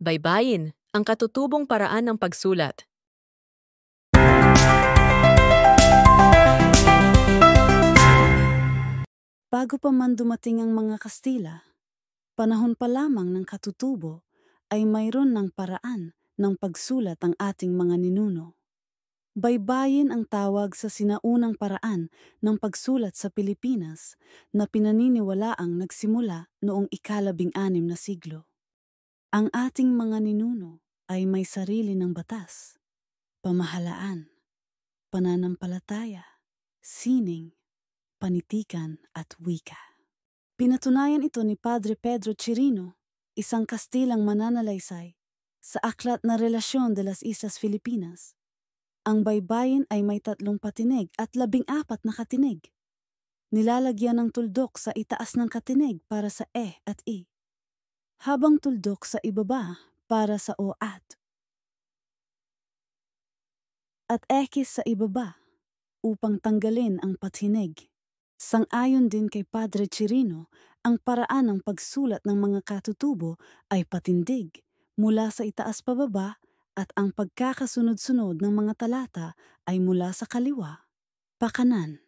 Baybayin, ang katutubong paraan ng pagsulat. Bago pa man dumating ang mga Kastila, panahon pa lamang ng katutubo ay mayroon ng paraan ng pagsulat ang ating mga ninuno. Baybayin ang tawag sa sinaunang paraan ng pagsulat sa Pilipinas na pinaniniwalaang nagsimula noong ika-16 na siglo. Ang ating mga ninuno ay may sarili ng batas, pamahalaan, pananampalataya, sining, panitikan at wika. Pinatunayan ito ni Padre Pedro Chirino, isang Kastilang mananalaysay, sa aklat na Relasyon de las Islas Filipinas. Ang baybayin ay may 3 patinig at 14 na katinig. Nilalagyan ng tuldok sa itaas ng katinig para sa e at i, habang tuldok sa ibaba para sa o at ekis sa ibaba upang tanggalin ang patinig. Sang-ayon din kay Padre Chirino, ang paraan ng pagsulat ng mga katutubo ay patindig mula sa itaas pababa at ang pagkakasunod-sunod ng mga talata ay mula sa kaliwa, pakanan.